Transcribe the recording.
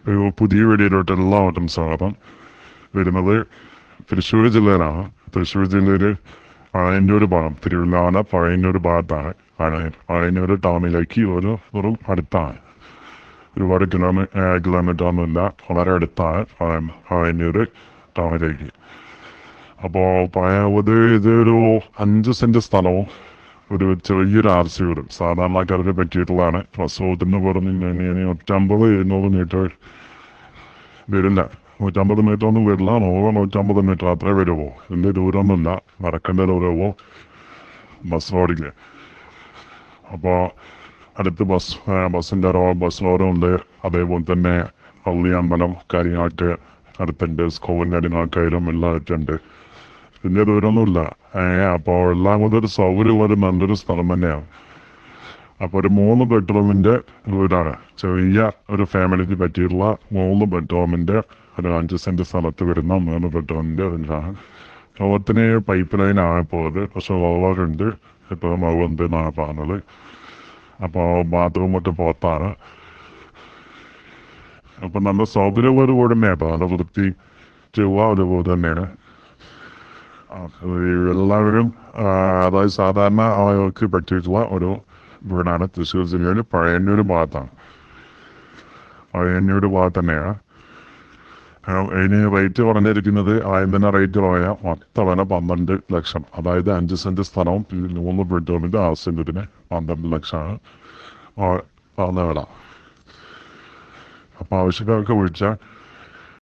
ഒരു പുതിയ വീഡിയോയിലോട്ട് എല്ലാവർക്കും സ്വാഗതം. വരുന്നത് തൃശ്ശൂർ ജില്ലയിലാണ്. തൃശ്ശൂർ ജില്ലയിൽ പഴയന്നൂർ ഭാഗം, തിരുവല്ലാന പഴയന്നൂർ ഭാഗത്താണ്. പഴയന്നൂർ ടൗണിലേക്ക് ഒരു അടുത്താണ്. ഒരുപാട് കിലോമീറ്റർ ഒന്നുമില്ല, വളരെ അടുത്താണ് പഴയന്നൂർ ടൗണിലേക്ക്. അപ്പോൾ ഇതൊരു 5 സെന്റ് സ്ഥലവും ഒരു ചെറിയൊരു RC വീടും സാധാരണക്കാർക്ക് പറ്റിയിട്ടുള്ളതാണ്. പ്രസവത്തിന് പറഞ്ഞ് 150-200 മീറ്റർ വരില്ല. 150 മീറ്റർ ഒന്നും വരില്ല. 150 മീറ്റർ അത്രേ വരുമോ. വലിയ ദൂരമൊന്നുമില്ല, നടക്കേണ്ട ദൂരമോ ബസ് റോഡില്. അപ്പോൾ അടുത്ത് ബസ് റോഡുണ്ട്. അതേപോലെ തന്നെ പള്ളി, അമ്പലം കാര്യങ്ങളൊക്കെ അടുത്തുണ്ട്. സ്കൂളും കാര്യങ്ങളൊക്കെയായാലും എല്ലാം ആയിട്ടുണ്ട്. വലിയ ദൂരമൊന്നുമില്ല. അപ്പോൾ എല്ലാം കൂടെ ഒരു സൗകര്യമുള്ളൊരു നല്ലൊരു സ്ഥലം തന്നെയാണ്. അപ്പോൾ ഒരു 3 ബെഡ്റൂമിൻ്റെ വീടാണ്. ചെറിയ ഒരു ഫാമിലിക്ക് പറ്റിയിട്ടുള്ള 3 ബെഡ്റൂമിൻ്റെ ഒരു 5 സെന്റ് സ്ഥലത്ത് വരുന്ന 3 ബെഡ്റൂമിൻ്റെ വീടാണ്. ലോകത്തിന് പൈപ്പ് ലൈനാണ് പോയത്, പക്ഷെ വെള്ളമുണ്ട്. ഇപ്പോൾ വെള്ളമുണ്ട് എന്നാണ് പറഞ്ഞത്. അപ്പോൾ ബാത്റൂമൊക്കെ പുറത്താണ്. അപ്പം നല്ല സൗകര്യമുള്ള ഒരു വീട് തന്നെയാണ്. നല്ല വൃത്തി ചെയ്യുക ഒരു വീട് തന്നെയാണ്. എല്ലാവരും അതായത് സാധാരണ ആളുകൾക്ക് പറ്റിയിട്ടുള്ള ഒരു വീടാണ്. തൃശ്ശൂർ ജില്ലയിൽ പഴയന്നൂർ ഭാഗത്താണ്. പഴയന്നൂർ ഭാഗത്ത് തന്നെയാണ്. അതിന് റേറ്റ് പറഞ്ഞിരിക്കുന്നത് ആദ്യം റേറ്റ് പറയാം. മൊത്തവന 12 ലക്ഷം. അതായത് 5 സെന്റ് സ്ഥലവും 3 ബെഡ്റൂമിൻ്റെ 6 സെന്റിന് 12 ലക്ഷമാണ് പറഞ്ഞ വില. അപ്പോൾ ആവശ്യക്കാർക്ക് വിളിച്ചാൽ